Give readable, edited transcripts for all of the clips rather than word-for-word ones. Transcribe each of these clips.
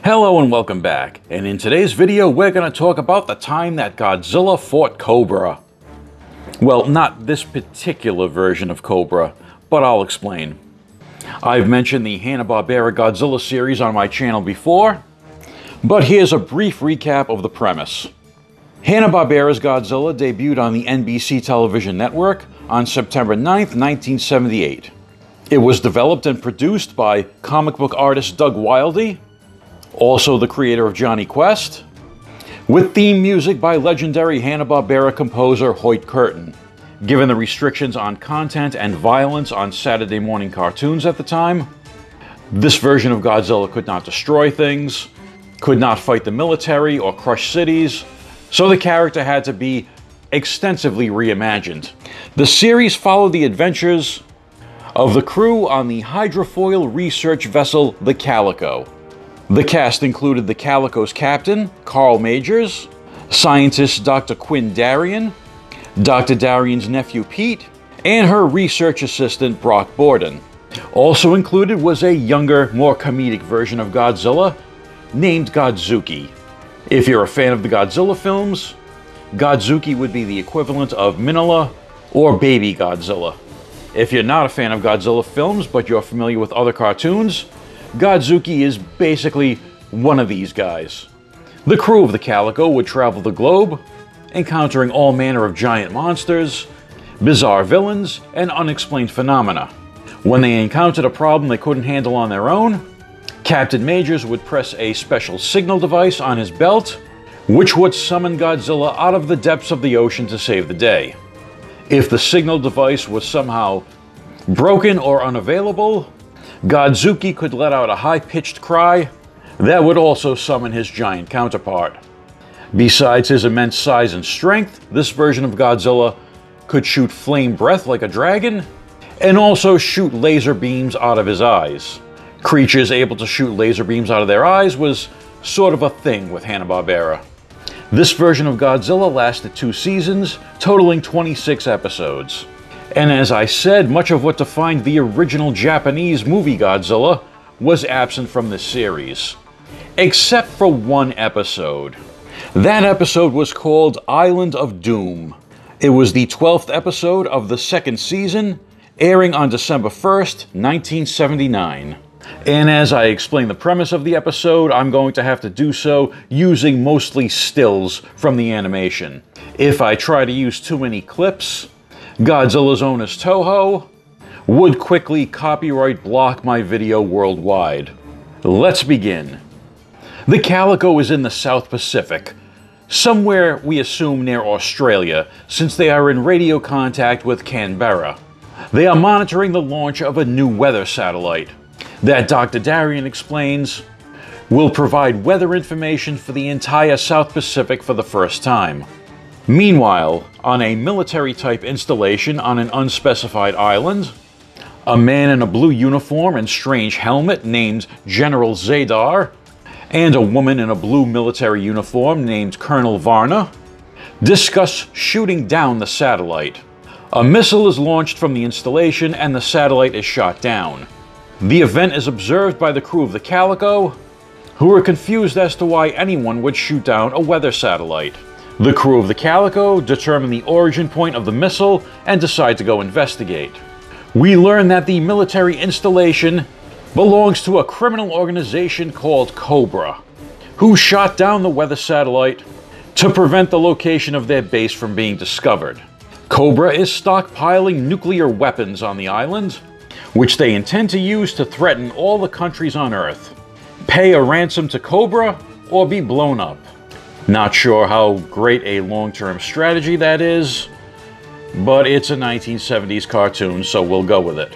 Hello and welcome back, and in today's video we're going to talk about the time that Godzilla fought Cobra. Well, not this particular version of Cobra, but I'll explain. I've mentioned the Hanna-Barbera Godzilla series on my channel before, but here's a brief recap of the premise. Hanna-Barbera's Godzilla debuted on the NBC television network on September 9th, 1978. It was developed and produced by comic book artist Doug Wildey, also the creator of Johnny Quest, with theme music by legendary Hanna-Barbera composer Hoyt Curtin. Given the restrictions on content and violence on Saturday morning cartoons at the time, this version of Godzilla could not destroy things, could not fight the military or crush cities, so the character had to be extensively reimagined. The series followed the adventures of the crew on the hydrofoil research vessel the Calico. The cast included the Calico's captain, Carl Majors, scientist Dr. Quinn Darien, Dr. Darien's nephew Pete, and her research assistant Brock Borden. Also included was a younger, more comedic version of Godzilla named Godzuki. If you're a fan of the Godzilla films, Godzuki would be the equivalent of Minilla or Baby Godzilla. If you're not a fan of Godzilla films but you're familiar with other cartoons, Godzuki is basically one of these guys. The crew of the Calico would travel the globe, encountering all manner of giant monsters, bizarre villains, and unexplained phenomena. When they encountered a problem they couldn't handle on their own, Captain Majors would press a special signal device on his belt, which would summon Godzilla out of the depths of the ocean to save the day. If the signal device was somehow broken or unavailable, Godzuki could let out a high-pitched cry that would also summon his giant counterpart. Besides his immense size and strength, this version of Godzilla could shoot flame breath like a dragon, and also shoot laser beams out of his eyes. Creatures able to shoot laser beams out of their eyes was sort of a thing with Hanna-Barbera. This version of Godzilla lasted 2 seasons, totaling 26 episodes. And as I said, much of what defined the original Japanese movie Godzilla was absent from this series. Except for one episode. That episode was called Island of Doom. It was the 12th episode of the 2nd season, airing on December 1st, 1979. And as I explain the premise of the episode, I'm going to have to do so using mostly stills from the animation. If I try to use too many clips, Godzilla's owners Toho would quickly copyright block my video worldwide. Let's begin. The Calico is in the South Pacific, somewhere we assume near Australia, since they are in radio contact with Canberra. They are monitoring the launch of a new weather satellite that Dr. Darien explains will provide weather information for the entire South Pacific for the first time. Meanwhile, on a military-type installation on an unspecified island, a man in a blue uniform and strange helmet named General Zadar, and a woman in a blue military uniform named Colonel Varna, discuss shooting down the satellite. A missile is launched from the installation and the satellite is shot down. The event is observed by the crew of the Calico, who are confused as to why anyone would shoot down a weather satellite. The crew of the Calico determine the origin point of the missile and decide to go investigate. We learn that the military installation belongs to a criminal organization called Cobra, who shot down the weather satellite to prevent the location of their base from being discovered. Cobra is stockpiling nuclear weapons on the island, which they intend to use to threaten all the countries on Earth. Pay a ransom to Cobra or be blown up. Not sure how great a long-term strategy that is, but it's a 1970s cartoon, so we'll go with it.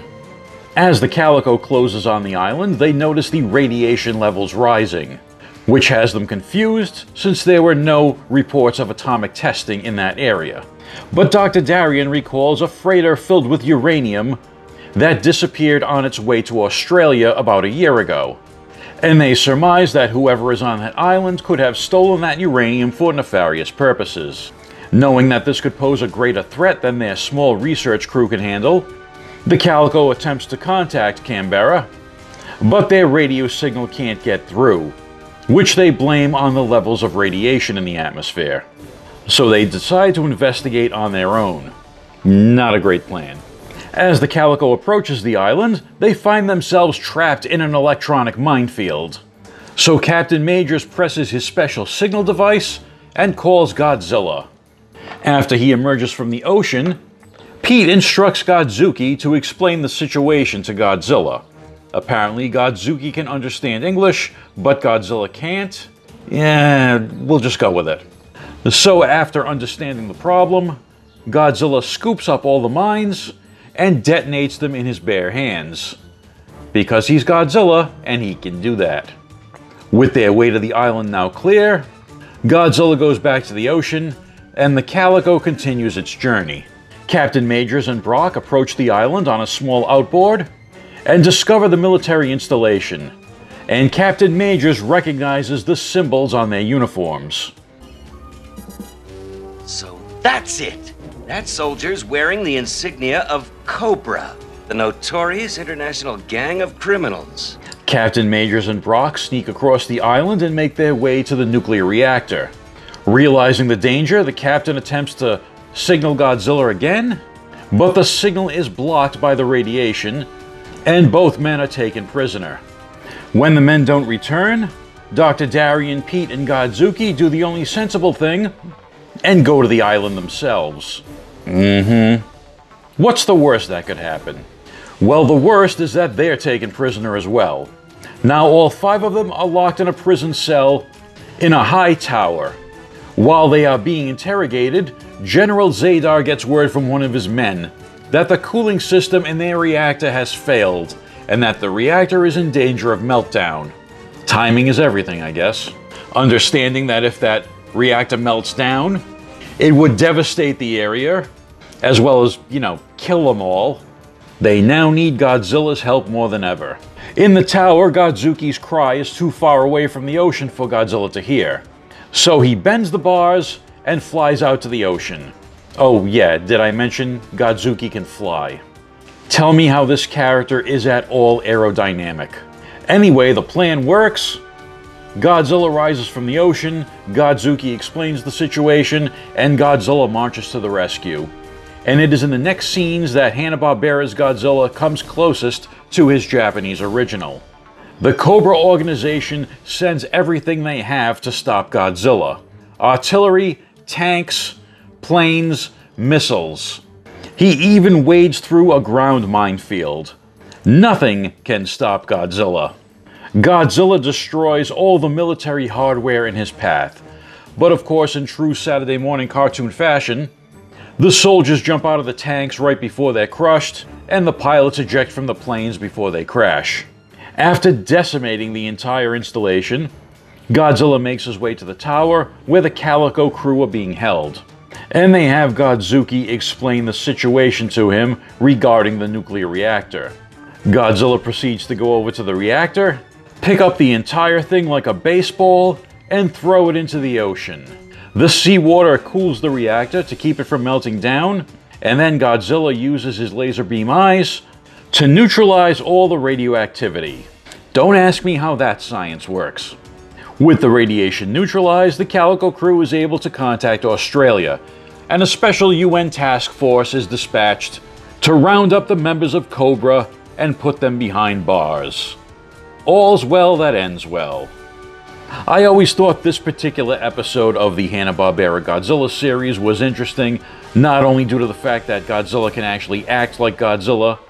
As the Calico closes on the island, they notice the radiation levels rising, which has them confused since there were no reports of atomic testing in that area. But Dr. Darien recalls a freighter filled with uranium that disappeared on its way to Australia about a year ago. And they surmise that whoever is on that island could have stolen that uranium for nefarious purposes. Knowing that this could pose a greater threat than their small research crew can handle, The Calico attempts to contact Canberra, but their radio signal can't get through, which they blame on the levels of radiation in the atmosphere. So they decide to investigate on their own. Not a great plan. As the Calico approaches the island, they find themselves trapped in an electronic minefield. So Captain Majors presses his special signal device and calls Godzilla. After he emerges from the ocean, Pete instructs Godzuki to explain the situation to Godzilla. Apparently, Godzuki can understand English, but Godzilla can't. Yeah, we'll just go with it. So after understanding the problem, Godzilla scoops up all the mines and detonates them in his bare hands. Because he's Godzilla, and he can do that. With their way to the island now clear, Godzilla goes back to the ocean, and the Calico continues its journey. Captain Majors and Brock approach the island on a small outboard and discover the military installation, and Captain Majors recognizes the symbols on their uniforms. So that's it! That soldier's wearing the insignia of Cobra, the notorious international gang of criminals. Captain Majors and Brock sneak across the island and make their way to the nuclear reactor. Realizing the danger, the captain attempts to signal Godzilla again, but the signal is blocked by the radiation, and both men are taken prisoner. When the men don't return, Dr. Darien, Pete, and Godzuki do the only sensible thing and go to the island themselves. What's the worst that could happen? Well, the worst is that they're taken prisoner as well. Now all 5 of them are locked in a prison cell in a high tower. While they are being interrogated, General Zadar gets word from one of his men that the cooling system in their reactor has failed and that the reactor is in danger of meltdown. Timing is everything, I guess. Understanding that if that reactor melts down, it would devastate the area, as well as, kill them all. They now need Godzilla's help more than ever. In the tower, Godzuki's cry is too far away from the ocean for Godzilla to hear. So he bends the bars and flies out to the ocean. Oh yeah, did I mention Godzuki can fly? Tell me how this character is at all aerodynamic. Anyway, the plan works. Godzilla rises from the ocean, Godzuki explains the situation, and Godzilla marches to the rescue. And it is in the next scenes that Hanna-Barbera's Godzilla comes closest to his Japanese original. The Cobra organization sends everything they have to stop Godzilla. Artillery, tanks, planes, missiles. He even wades through a ground minefield. Nothing can stop Godzilla. Godzilla destroys all the military hardware in his path. But of course, in true Saturday morning cartoon fashion, the soldiers jump out of the tanks right before they're crushed, and the pilots eject from the planes before they crash. After decimating the entire installation, Godzilla makes his way to the tower where the Calico crew are being held. And they have Godzuki explain the situation to him regarding the nuclear reactor. Godzilla proceeds to go over to the reactor, pick up the entire thing like a baseball, and throw it into the ocean. The seawater cools the reactor to keep it from melting down, and then Godzilla uses his laser beam eyes to neutralize all the radioactivity. Don't ask me how that science works. With the radiation neutralized, the Calico crew is able to contact Australia, and a special UN task force is dispatched to round up the members of Cobra and put them behind bars. All's well that ends well. I always thought this particular episode of the Hanna-Barbera Godzilla series was interesting, not only due to the fact that Godzilla can actually act like Godzilla,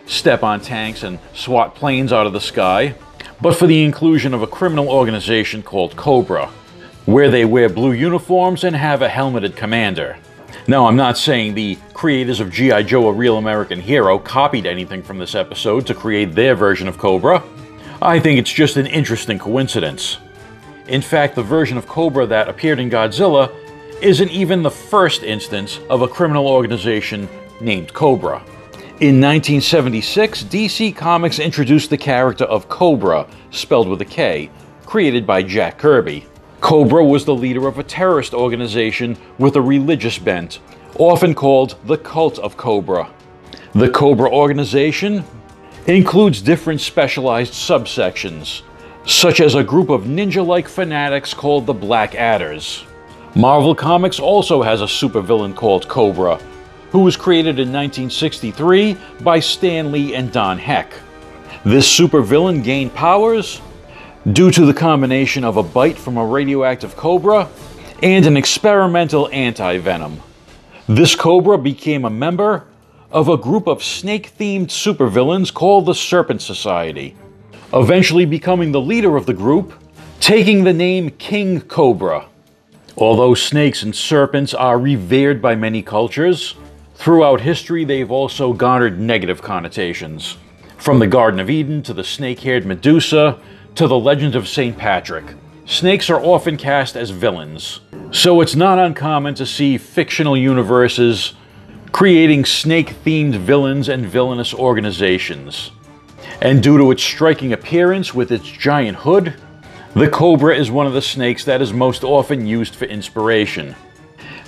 step on tanks and swat planes out of the sky, but for the inclusion of a criminal organization called Cobra, where they wear blue uniforms and have a helmeted commander. Now, I'm not saying the creators of G.I. Joe: A Real American Hero copied anything from this episode to create their version of Cobra. I think it's just an interesting coincidence. In fact, the version of Cobra that appeared in Godzilla isn't even the first instance of a criminal organization named Cobra. In 1976, DC Comics introduced the character of Cobra, spelled with a K, created by Jack Kirby. Cobra was the leader of a terrorist organization with a religious bent, often called the Cult of Cobra. The Cobra organization includes different specialized subsections, such as a group of ninja-like fanatics called the Black Adders. Marvel Comics also has a supervillain called Cobra, who was created in 1963 by Stan Lee and Don Heck. This supervillain gained powers due to the combination of a bite from a radioactive cobra and an experimental anti-venom. This Cobra became a member of a group of snake-themed supervillains called the Serpent Society, eventually becoming the leader of the group, taking the name King Cobra. Although snakes and serpents are revered by many cultures, throughout history they've also garnered negative connotations. From the Garden of Eden to the snake-haired Medusa to the legend of St. Patrick, snakes are often cast as villains. So it's not uncommon to see fictional universes creating snake-themed villains and villainous organizations. And due to its striking appearance with its giant hood, the Cobra is one of the snakes that is most often used for inspiration.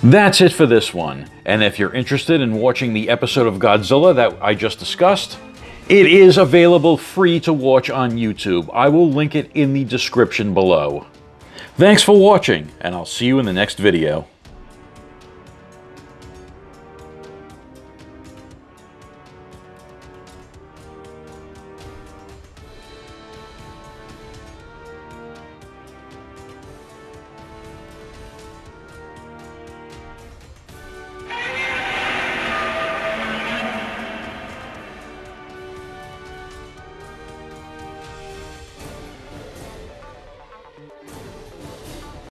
That's it for this one, and if you're interested in watching the episode of Godzilla that I just discussed, it is available free to watch on YouTube. I will link it in the description below. Thanks for watching, and I'll see you in the next video.